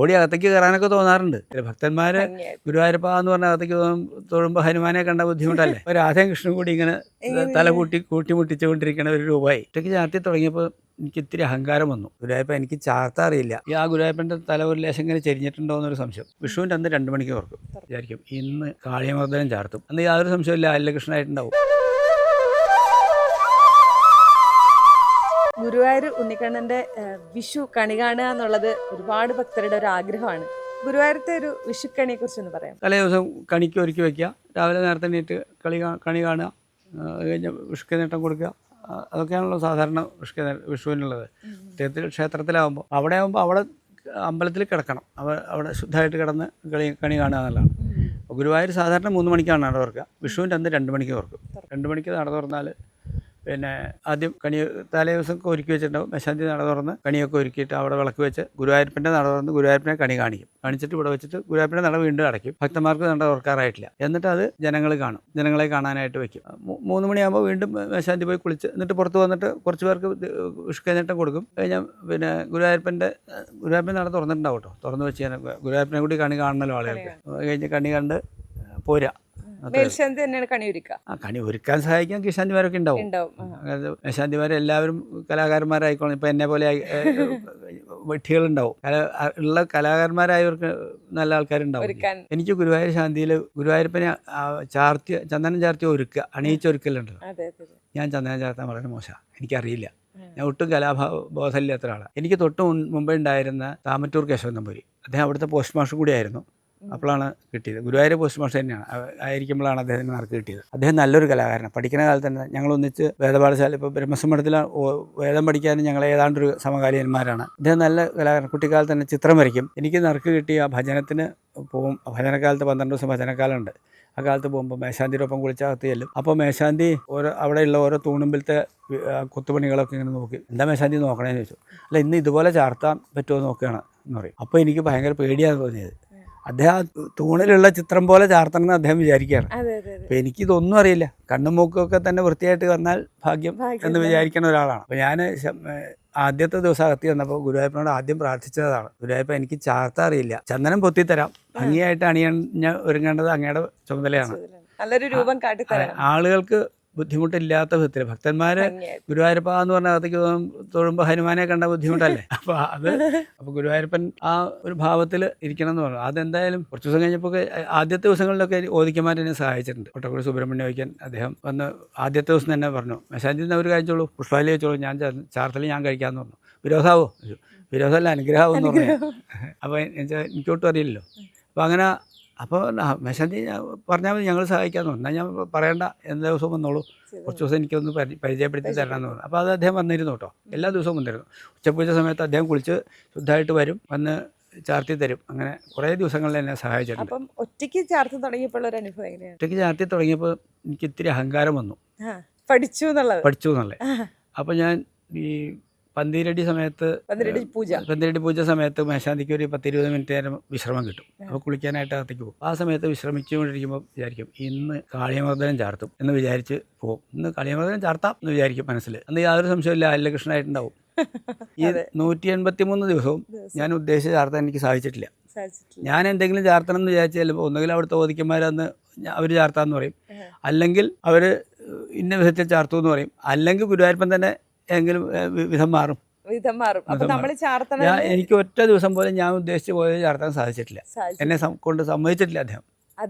ഓടി അകത്തേക്ക് കയറാനൊക്കെ തോന്നാറുണ്ട്. ചില ഭക്തന്മാര് ഗുരുവായൂരപ്പ എന്ന് പറഞ്ഞ അകത്തേക്ക് തൊഴുമ്പോൾ ഹനുമാനെ കണ്ട ബുദ്ധിമുട്ടല്ലേ. രാധയും കൃഷ്ണനും കൂടി ഇങ്ങനെ തല കൂട്ടിമുട്ടിച്ചുകൊണ്ടിരിക്കുന്ന ഒരു രൂപമായി. ഒറ്റയ്ക്ക് ചാർത്തി തുടങ്ങിയപ്പോൾ എനിക്ക് ഇത്തിരി അഹങ്കാരം വന്നു. ഗുരുവായൂരപ്പ എനിക്ക് ചാർത്താൻ അറിയില്ല. ആ ഗുരുവായൂരപ്പൻ്റെ തല ഒരു ലേശം ഇങ്ങനെ ചെരിഞ്ഞിട്ടുണ്ടോ എന്നൊരു സംശയം. വിഷുവിൻ്റെ അന്ന് 2 മണിക്ക് ഓർക്കും വിചാരിക്കും ഇന്ന് കാളിയമർദ്ദനം ചാർത്തും. അന്ന് യാതൊരു സംശയമില്ല, അല്ലകൃഷ്ണനായിട്ടുണ്ടാവും. ഗുരുവായൂർ ഉണ്ണിക്കണ്ണന്റെ വിഷു കണി കാണുക എന്നുള്ളത് ഒരുപാട് ഭക്തരുടെ ഒരു ആഗ്രഹമാണ്. ഗുരുവായൂരത്തെ ഒരു വിഷുക്കണിയെ കുറിച്ചൊന്ന് പറയാം. തലേ ദിവസം കണിക്ക് ഒരുക്കി വയ്ക്കുക, രാവിലെ നേരത്തെ എണീറ്റ് കണി കാണുക, അത് കഴിഞ്ഞ് വിഷുക്ക് നേട്ടം കൊടുക്കുക. അതൊക്കെയാണല്ലോ സാധാരണ വിഷുവിനുള്ളത്. പ്രത്യേകത്തിൽ ക്ഷേത്രത്തിലാകുമ്പോൾ അവിടെ അമ്പലത്തിൽ കിടക്കണം. അവിടെ ശുദ്ധമായിട്ട് കിടന്ന് കണി കാണുക എന്നുള്ളതാണ്. അപ്പോൾ ഗുരുവായൂർ സാധാരണ 3 മണിക്കാണ് നട തുറക്കുക. വിഷുവിൻ്റെ അന്ന് 2 മണിക്ക് തുറക്കും. 2 മണിക്ക് നട തുറന്നാൽ പിന്നെ ആദ്യം തലേ ദിവസമൊക്കെ ഒരുക്കി വെച്ചിട്ടുണ്ടാവും. മേശാന്തി നട തുറന്ന് കണിയൊക്കെ ഒരുക്കിയിട്ട് അവിടെ വിളക്ക് വെച്ച് ഗുരുവായൂരപ്പൻ്റെ നട തുറന്ന് ഗുരുവായൂരപ്പനെ കണി കാണിച്ചിട്ട് ഇവിടെ വെച്ചിട്ട് ഗുരുവായൂരപ്പൻ്റെ നട വീണ്ടും അടയ്ക്കും. ഭക്തന്മാർക്ക് നട തുറക്കാറായിട്ടില്ല. എന്നിട്ട് അത് ജനങ്ങളെ കാണാനായിട്ട് വെക്കും. 3 മണിയാകുമ്പോൾ വീണ്ടും മേശാന്തി പോയി കുളിച്ച് എന്നിട്ട് പുറത്ത് വന്നിട്ട് കുറച്ച് പേർക്ക് വിഷുക്കൈനീട്ടം കൊടുക്കും. കഴിഞ്ഞാൽ പിന്നെ ഗുരുവായൂരപ്പൻ്റെ നട തുറന്നിട്ടുണ്ടാവും കേട്ടോ. തുറന്ന് വെച്ച് ഞാൻ ഗുരുവായൂരപ്പനെ കൂടി കണി കാണണമല്ലോ ആളുകൾക്ക്. കഴിഞ്ഞ് കണി കണ്ട് പോരാ. കണി ഒരുക്കാൻ സഹായിക്കാൻ കിഷാന്തിമാരൊക്കെ ഉണ്ടാവും. മേശാന്തിമാർ എല്ലാവരും കലാകാരന്മാരായിക്കോളും. ഇപ്പൊ എന്നെ പോലെ വെട്ടികളുണ്ടാവും. ഉള്ള കലാകാരന്മാരായവർക്ക് നല്ല ആൾക്കാരുണ്ടാവും. എനിക്ക് ഗുരുവായൂർ ശാന്തിയിൽ ഗുരുവായൂരപ്പനെ ചന്ദനം ചാർത്തി ഒരുക്കുക, അണിയിച്ചൊരുക്കലുണ്ടല്ലോ. ഞാൻ ചന്ദനം ചാർത്താൻ വളരെ മോശമാണ്, എനിക്കറിയില്ല. ഞാൻ ഒട്ടും കലാബോധമില്ലാത്ത ആളാണ്. എനിക്ക് തൊട്ട് മുമ്പേ ഉണ്ടായിരുന്ന താമറ്റൂർ കേശവൻ നമ്പൂരി, അദ്ദേഹം അവിടുത്തെ പോസ്റ്റ് മാസ്റ്റർ കൂടിയായിരുന്നു. അപ്പോഴാണ് കിട്ടിയത്. ഗുരുവായൂർ പോസ്റ്റ് മാസ്റ്റർ തന്നെയാണ് ആയിരിക്കുമ്പോഴാണ് അദ്ദേഹത്തിന് മാർക്ക് കിട്ടിയത്. അദ്ദേഹം നല്ലൊരു കലാകാരനാണ്. പഠിക്കുന്ന കാലത്ത് തന്നെ ഞങ്ങളൊന്നിച്ച് വേദപാഠശാല ഇപ്പോൾ ബ്രഹ്മസമ്മേളനത്തിൽ വേദം പഠിക്കാനും ഞങ്ങൾ ഏതാണ്ടൊരു സമകാലീനന്മാരാണ്. അദ്ദേഹം നല്ല കലാകാരൻ. കുട്ടിക്കാലത്ത് തന്നെ ചിത്രം വരയ്ക്കും. എനിക്ക് നറുക്ക് കിട്ടി ആ ഭജനത്തിന് പോകും. ഭജനക്കാലത്ത് 12 ദിവസം ഭജനക്കാലമുണ്ട്. ആ കാലത്ത് പോകുമ്പോൾ മേശാന്തിയുടെ ഒപ്പം കുളിച്ചകത്ത് ചെല്ലും. അപ്പോൾ മേശാന്തി അവിടെയുള്ള ഓരോ തൂണുമ്പിലത്തെ കൊത്തുപണികളൊക്കെ ഇങ്ങനെ നോക്കി, എന്താ മേശാന്തി നോക്കണേന്ന് ചോദിച്ചു. അല്ല, ഇന്ന് ഇതുപോലെ ചാർത്താൻ പറ്റുമോ നോക്കുകയാണ് എന്ന് പറയും. അപ്പോൾ എനിക്ക് ഭയങ്കര പേടിയാണ് തോന്നിയത്. അദ്ദേഹം തൂണിലുള്ള ചിത്രം പോലെ ചാർത്തണം എന്ന് അദ്ദേഹം വിചാരിക്കുകയാണ്. അപ്പം എനിക്കിതൊന്നും അറിയില്ല. കണ്ണും മൂക്കൊക്കെ തന്നെ വൃത്തിയായിട്ട് വന്നാൽ ഭാഗ്യം എന്ന് വിചാരിക്കുന്ന ഒരാളാണ്. അപ്പോൾ ഞാൻ ആദ്യത്തെ ദിവസം അകത്തി വന്നപ്പോൾ ഗുരുവായൂരപ്പനോട് ആദ്യം പ്രാർത്ഥിച്ചതാണ്, ഗുരുവായൂരപ്പ എനിക്ക് ചാർത്താൻ അറിയില്ല, ചന്ദനം പൊത്തിത്തരാം, ഭംഗിയായിട്ട് ഒരുങ്ങേണ്ടത് അങ്ങയുടെ ചുമതലയാണ്. ആളുകൾക്ക് ബുദ്ധിമുട്ടില്ലാത്ത വിധത്തിൽ ഭക്തന്മാര് ഗുരുവായൂരപ്പ എന്ന് പറഞ്ഞ അകത്തേക്ക് തൊഴുമ്പോൾ ഹനുമാനെ കണ്ട ബുദ്ധിമുട്ടല്ലേ. അപ്പോൾ ഗുരുവായൂരപ്പൻ ആ ഒരു ഭാവത്തിൽ ഇരിക്കണം എന്ന് പറഞ്ഞു. അതെന്തായാലും കുറച്ച് ദിവസം കഴിഞ്ഞപ്പോൾ ആദ്യത്തെ ദിവസങ്ങളിലൊക്കെ ഓദിക്കന്മാർ എന്നെ സഹായിച്ചിട്ടുണ്ട്. കൊട്ടക്കുടി സുബ്രഹ്മണ്യം വയ്ക്കാൻ അദ്ദേഹം വന്ന് ആദ്യത്തെ ദിവസം തന്നെ പറഞ്ഞു, മേശാന്തി അവർ കഴിച്ചോളൂ, പുഷ്പാലി വെച്ചോളൂ, ഞാൻ ചാർത്തൽ ഞാൻ കഴിക്കാമെന്ന് പറഞ്ഞു. വിരോധാവോ? വിരോധമല്ല, അനുഗ്രഹമാവും എന്ന് പറഞ്ഞു. അപ്പോൾ എനിക്കൊട്ടും അറിയില്ലല്ലോ. അപ്പോൾ അങ്ങനെ അപ്പോൾ മേശാന്തി പറഞ്ഞാൽ മതി, ഞങ്ങൾ സഹായിക്കാമെന്ന് പറഞ്ഞു. എന്നാൽ ഞാൻ പറയണ്ട, എല്ലാ ദിവസവും വന്നോളൂ, കുറച്ച് ദിവസം എനിക്കൊന്ന് പരിചയപ്പെടുത്തി തരണമെന്ന് പറഞ്ഞു. അപ്പോൾ അത് അദ്ദേഹം വന്നിരുന്നു കേട്ടോ. എല്ലാ ദിവസവും വന്നിരുന്നു. ഉച്ചപൂജ സമയത്ത് അദ്ദേഹം കുളിച്ച് ശുദ്ധമായിട്ട് വരും, വന്ന് ചാർത്തി തരും. അങ്ങനെ കുറേ ദിവസങ്ങളിൽ എന്നെ സഹായിച്ചിട്ടുണ്ട്. ഒറ്റയ്ക്ക് ചാർത്തി തുടങ്ങിയപ്പോൾ ഒരു അനുഭവം എങ്ങനെയാണ്? ഒറ്റയ്ക്ക് ചാർത്തി തുടങ്ങിയപ്പോൾ എനിക്ക് ഇത്തിരി അഹങ്കാരം വന്നു. പഠിച്ചു എന്നുള്ളത്. അപ്പോൾ ഞാൻ ഈ പന്തിരടി പൂജ സമയത്ത് മേശാന്തിക്ക് ഒരു 10-20 മിനിറ്റ് നേരം വിശ്രമം കിട്ടും. അപ്പോൾ കുളിക്കാനായിട്ട് അകത്തേക്ക് പോകും. ആ സമയത്ത് വിശ്രമിച്ചുകൊണ്ടിരിക്കുമ്പോൾ വിചാരിക്കും ഇന്ന് കാളിയമർദ്ദനം ചാർത്തും എന്ന് വിചാരിച്ച് പോകും. ഇന്ന് കാളിയമർദ്ദനം ചാർത്താം എന്ന് വിചാരിക്കും മനസ്സിൽ. അന്ന് യാതൊരു സംശയമില്ല, അല്ലകൃഷ്ണനായിട്ടുണ്ടാവും. ഈ 183 ദിവസവും ഞാൻ ഉദ്ദേശിച്ച ചാർത്താൻ എനിക്ക് സാധിച്ചിട്ടില്ല. ഞാൻ എന്തെങ്കിലും ചാർത്തണം എന്ന് വിചാരിച്ചു ചെല്ലുമ്പോൾ ഒന്നുകിൽ അവിടുത്തെ ഓദിക്കന്മാരന്ന് അവർ ചാർത്താന്ന് പറയും, അല്ലെങ്കിൽ അവർ ഇന്ന വിധത്തിൽ ചാർത്തു എന്ന് പറയും, അല്ലെങ്കിൽ ഗുരുവായൂരപ്പൻ തന്നെ എങ്കിലും വിധം മാറും. എനിക്ക് ഒറ്റ ദിവസം പോലും ഞാൻ ഉദ്ദേശിച്ച പോലെ ചാർത്താൻ സാധിച്ചിട്ടില്ല. എന്നെ കൊണ്ട് സമ്മതിച്ചിട്ടില്ല അദ്ദേഹം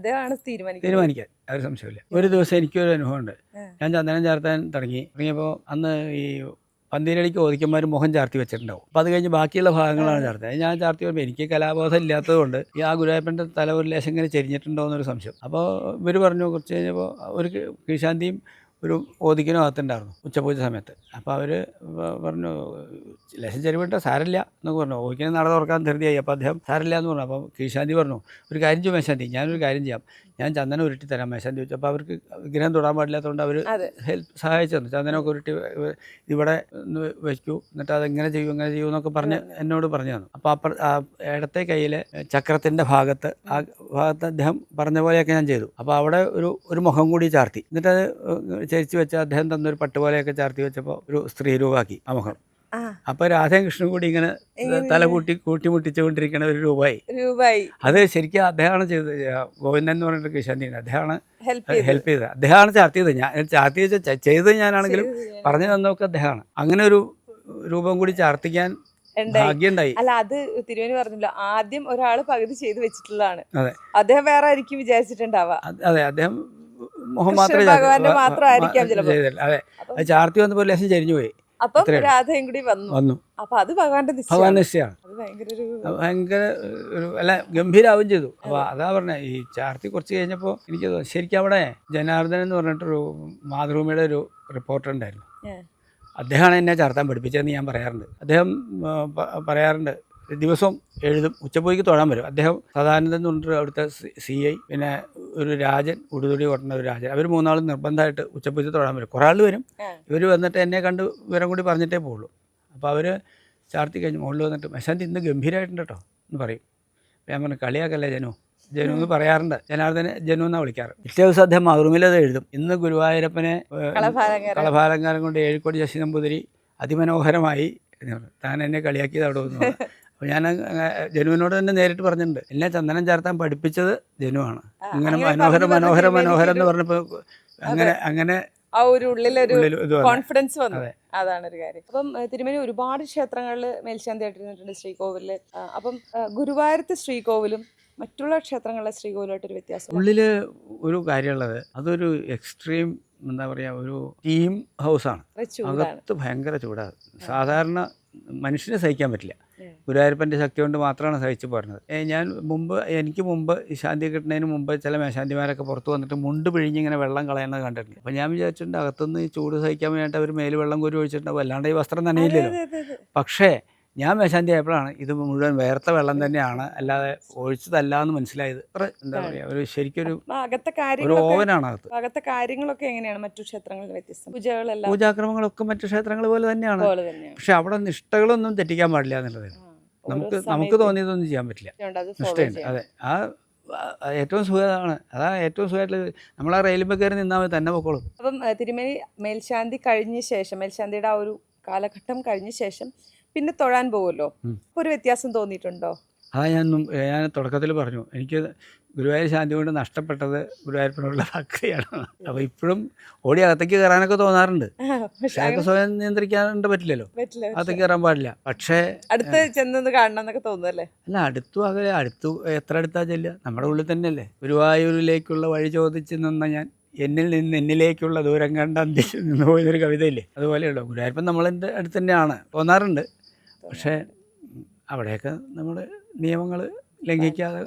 തീരുമാനിക്കാൻ. ഒരു സംശയമില്ല. ഒരു ദിവസം എനിക്കൊരു അനുഭവമുണ്ട്. ഞാൻ ചന്ദനം ചാർത്താൻ തുടങ്ങിയപ്പോൾ അന്ന് ഈ പന്തീരടിക്ക് ഓദിക്കന്മാർ മുഖം ചാർത്തി വെച്ചിട്ടുണ്ടാവും. അപ്പോൾ അത് കഴിഞ്ഞ് ബാക്കിയുള്ള ഭാഗങ്ങളാണ് ചാർത്തുന്നത്. ഞാൻ ചാർത്തി വരുമ്പോൾ എനിക്ക് കലാബോധം ഇല്ലാത്തത് കൊണ്ട് ഈ ആ ഗുരുവായൂരപ്പൻ്റെ തല ഒരു ലേശം ഇങ്ങനെ ചെരിഞ്ഞിട്ടുണ്ടോ എന്നൊരു സംശയം. അപ്പോൾ ഇവർ പറഞ്ഞു, കുറച്ച് കഴിഞ്ഞപ്പോൾ ഒരു കീഴ്ശാന്തിയും ഒരു ഓദിക്കനും അകത്തുണ്ടായിരുന്നു ഉച്ചപൂജ സമയത്ത്. അപ്പോൾ അവർ പറഞ്ഞു, ലേശം ചെരുവിട്ട സാരമില്ല എന്നൊക്കെ പറഞ്ഞു. ഓദിക്കനെ നട തുറക്കാൻ ധൃതിയായി. അപ്പോൾ അദ്ദേഹം സാരമില്ല എന്ന് പറഞ്ഞു. അപ്പോൾ കീഴ്ശാന്തി പറഞ്ഞു, ഒരു കാര്യം ചെയ്യും മേശാന്തി, ഞാനൊരു കാര്യം ചെയ്യാം, ഞാൻ ചന്ദനം ഉരുട്ടി തരാം മേശാന്തി ചോദിച്ചു. അപ്പോൾ അവർക്ക് വിഗ്രഹം തൊടാൻ പാടില്ലാത്തതുകൊണ്ട് അവർ സഹായിച്ചു തന്നു. ചന്ദനമൊക്കെ ഉരുട്ടി ഇവിടെ വയ്ക്കൂ, എന്നിട്ട് അതെങ്ങനെ ചെയ്യൂ എന്നൊക്കെ പറഞ്ഞ് എന്നോട് പറഞ്ഞു തന്നു. അപ്പോൾ ഇടത്തെ കയ്യിലെ ചക്രത്തിൻ്റെ ഭാഗത്ത് അദ്ദേഹം പറഞ്ഞ പോലെയൊക്കെ ഞാൻ ചെയ്തു. അപ്പോൾ അവിടെ ഒരു മുഖം കൂടി ചാർത്തി. എന്നിട്ടത് ചരിച്ച് വെച്ച് അദ്ദേഹം തന്നൊരു പട്ടുപോലെയൊക്കെ ചാർത്തി വെച്ചപ്പോൾ ഒരു സ്ത്രീ രൂപമാക്കി ആ മുഖം. ആ. അപ്പോൾ രാധയും കൃഷ്ണനും കൂടി ഇങ്ങനെ തല കൂട്ടിമുട്ടിച്ചുകൊണ്ടിരിക്കുന്ന ഒരു രൂപമായി. അത് ശരിക്കും അദ്ദേഹമാണ് ചെയ്തത്. ഗോവിന്ദൻ എന്ന് പറഞ്ഞിട്ട് കിഷാന്തിയാണ്, അദ്ദേഹമാണ് ഹെൽപ്പ് ചെയ്തത്. അദ്ദേഹമാണ് ചാർത്തിയത്. ഞാൻ ചാർത്തി ചെയ്തത് ഞാനാണെങ്കിലും പറഞ്ഞു തന്നതൊക്കെ അദ്ദേഹമാണ്. അങ്ങനെ ഒരു രൂപം കൂടി ചാർത്തിക്കാൻ ഭാഗ്യമുണ്ടായി. അല്ല, അത് തിരുവേനി പറഞ്ഞില്ല, ആദ്യം ഒരാള് പകുതി ചെയ്ത് വെച്ചിട്ടുള്ളതാണ്. അതെ, അദ്ദേഹം വേറെ ആയിരിക്കും വിചാരിച്ചിട്ടുണ്ടാവുക. അതെ, അദ്ദേഹം മുഖം മാത്രമേ ചെയ്തില്ല. അതെ, അത് ചാർത്തി വന്നപ്പോൾ ലേശം ചരിഞ്ഞു പോയി. അപ്പം രാധയും കൂടി വന്നു. അപ്പൊ അത് ഭഗവാന്റെ നിശ്ചയമാണ്. ഭയങ്കര ഒരു അല്ല ഗംഭീരാവും ചെയ്തു. അപ്പൊ അതാ പറഞ്ഞ ഈ ചാർത്തി കുറച്ച് കഴിഞ്ഞപ്പോൾ എനിക്ക് ശരിക്കും അവിടെ ജനാർദ്ദനൻ എന്ന് പറഞ്ഞിട്ടൊരു മാതൃഭൂമിയുടെ ഒരു റിപ്പോർട്ടർ ഉണ്ടായിരുന്നു. അദ്ദേഹമാണ് എന്നെ ചാർത്താൻ പഠിപ്പിച്ചതെന്ന് ഞാൻ പറയാറുണ്ട്. അദ്ദേഹം പറയാറുണ്ട്, ദിവസവും എഴുതും, ഉച്ചപ്പോയിക്ക് തൊഴാൻ വരും. അദ്ദേഹം സദാനന്ദൻ എന്ന് പറഞ്ഞിട്ട് അവിടുത്തെ CI, പിന്നെ ഒരു രാജൻ, ഉടുതുടി കൊണ്ടുന്ന ഒരു രാജൻ, അവർ മൂന്നാളും നിർബന്ധമായിട്ട് ഉച്ചപ്പോയിക്ക് തൊഴാൻ വരും. കുറേ ആൾ വരും. ഇവർ വന്നിട്ട് എന്നെ കണ്ട് വിവരം കൂടി പറഞ്ഞിട്ടേ പോകുള്ളൂ. അപ്പോൾ അവർ ചാർത്തി കഴിഞ്ഞ് മുകളിൽ വന്നിട്ട് മേശാന്തി ഇന്ന് ഗംഭീരമായിട്ടുണ്ട് കേട്ടോ എന്ന് പറയും. അപ്പോൾ ഞാൻ പറഞ്ഞു, കളിയാക്കല്ലേ ജനു എന്ന് പറയാറുണ്ട്. ജനു എന്നാണ് വിളിക്കാറ്. പിറ്റേ ദിവസം അദ്ദേഹം മാതൃഭൂമിയിലത് എഴുതും, ഇന്ന് ഗുരുവായൂരപ്പനെ കളഭാലങ്കാരം കൊണ്ട് ഏഴിക്കോടി ശശി നമ്പൂതിരി അതിമനോഹരമായി എന്ന് പറഞ്ഞു. താൻ എന്നെ കളിയാക്കിയത് അവിടെ വന്നു. അപ്പോൾ ഞാൻ ജനുവിനോട് തന്നെ നേരിട്ട് പറഞ്ഞിട്ടുണ്ട്, എന്നെ ചന്ദനം ചാർത്താൻ പഠിപ്പിച്ചത് ജനുവാണ്. ഇങ്ങനെ മനോഹരം എന്ന് പറഞ്ഞപ്പോൾ അങ്ങനെ ആ ഒരു ഉള്ളിലൊരു കോൺഫിഡൻസ് വന്നു. അതാണ് ഒരു കാര്യം. അപ്പം തിരുമേനി ഒരുപാട് ക്ഷേത്രങ്ങളിൽ മേൽശാന്തി ആയിട്ടിരുന്നിട്ടുണ്ട്, ശ്രീകോവിലില്. അപ്പം ഗുരുവായൂരത്തെ ശ്രീകോവിലും മറ്റുള്ള ക്ഷേത്രങ്ങളിലെ ശ്രീകോവിലുമായിട്ടൊരു വ്യത്യാസം ഉള്ളില് ഒരു കാര്യമുള്ളത്, അതൊരു എക്സ്ട്രീം എന്താ പറയുക, ഒരു ടീം ഹൗസാണ്. അകത്ത് ഭയങ്കര ചൂടാണ്. സാധാരണ മനുഷ്യനെ സഹിക്കാൻ പറ്റില്ല. ഗുരുവായൂരപ്പൻ്റെ ശക്തി കൊണ്ട് മാത്രമാണ് സഹിച്ചു പോരുന്നത്. എനിക്ക് മുമ്പ് ഈ ശാന്തി കിട്ടുന്നതിന് മുമ്പ് ചില മേശാന്തിമാരൊക്കെ പുറത്ത് വന്നിട്ട് മുണ്ട് പിഴിഞ്ഞിങ്ങനെ വെള്ളം കളയുന്നത് കണ്ടിട്ടുണ്ട്. അപ്പോൾ ഞാൻ വിചാരിച്ചിട്ടുണ്ട്, അകത്തുനിന്ന് ഈ ചൂട് സഹിക്കാൻ വേണ്ടിയിട്ട് അവർ മേല് വെള്ളം കോരി ഒഴിച്ചിട്ടുണ്ടാവും, അല്ലാണ്ട് ഈ വസ്ത്രം നനയില്ലല്ലോ. പക്ഷേ ഞാൻ മേശാന്തി ആയപ്പോഴാണ് ഇത് മുഴുവൻ വേർത്ത വെള്ളം തന്നെയാണ്, അല്ലാതെ ഒഴിച്ചതല്ല എന്ന് മനസ്സിലായത്. അത്ര എന്താ പറയുക, ഒരു ശരിക്കൊരു ഒരു ഓവനാണ് അകത്ത്. അകത്തെ കാര്യങ്ങളൊക്കെ എങ്ങനെയാണ് മറ്റു ക്ഷേത്രങ്ങളിൽ വ്യത്യസ്തം? പൂജാക്രമങ്ങളൊക്കെ മറ്റു ക്ഷേത്രങ്ങൾ പോലെ തന്നെയാണ്. പക്ഷെ അവിടെ നിഷ്ഠകളൊന്നും തെറ്റിക്കാൻ പാടില്ല എന്നുള്ളത് നമുക്ക് തോന്നിയതൊന്നും ചെയ്യാൻ പറ്റില്ല. നിഷ്ഠയുണ്ട്. അതെ, ആ ഏറ്റവും സുഖമാണ്. അതാണ് ഏറ്റവും സുഖമായിട്ടുള്ളത്. നമ്മൾ ആ റെയിൽവേ കയറി നിന്നാൽ മതി, തന്നെ പൊക്കോളും. അപ്പം തിരുമേനി മേൽശാന്തി കഴിഞ്ഞ ശേഷം, മേൽശാന്തിയുടെ ആ ഒരു കാലഘട്ടം കഴിഞ്ഞ ശേഷം പിന്നെ തൊഴാൻ പോകുമല്ലോ, ഒരു വ്യത്യാസം തോന്നിയിട്ടുണ്ടോ? അതാ ഞാൻ തുടക്കത്തിൽ പറഞ്ഞു, എനിക്ക് ഗുരുവായൂർ ശാന്തി കൊണ്ട് നഷ്ടപ്പെട്ടത് ഗുരുവായൂരപ്പനോടുള്ള ഭക്തിയാണ്. അപ്പോൾ ഇപ്പോഴും ഓടി അകത്തേക്ക് കയറാനൊക്കെ തോന്നാറുണ്ട്. പക്ഷേ സ്വയം നിയന്ത്രിക്കാണ്ട് പറ്റില്ലല്ലോ, അകത്തേക്ക് കയറാൻ പാടില്ല. പക്ഷേ അടുത്ത് ചെന്ന് കാണണം എന്നൊക്കെ തോന്നുന്നല്ലേ? അല്ല, എത്ര അടുത്താ ചെല്ലുക, നമ്മുടെ ഉള്ളിൽ തന്നെയല്ലേ. ഗുരുവായൂരിലേക്കുള്ള വഴി ചോദിച്ച് നിന്ന ഞാൻ എന്നിൽ നിന്ന് എന്നിലേക്കുള്ള ദൂരം കണ്ട് അന്തിച്ച് നിന്ന് പോയതൊരു കവിതയില്ലേ, അതുപോലെയുള്ളൂ. ഗുരുവായൂരപ്പൻ നമ്മളെൻ്റെ അടുത്ത് തന്നെയാണ്, തോന്നാറുണ്ട്. പക്ഷേ അവിടെയൊക്കെ നമ്മൾ നിയമങ്ങൾ ലംഘിക്കാതെ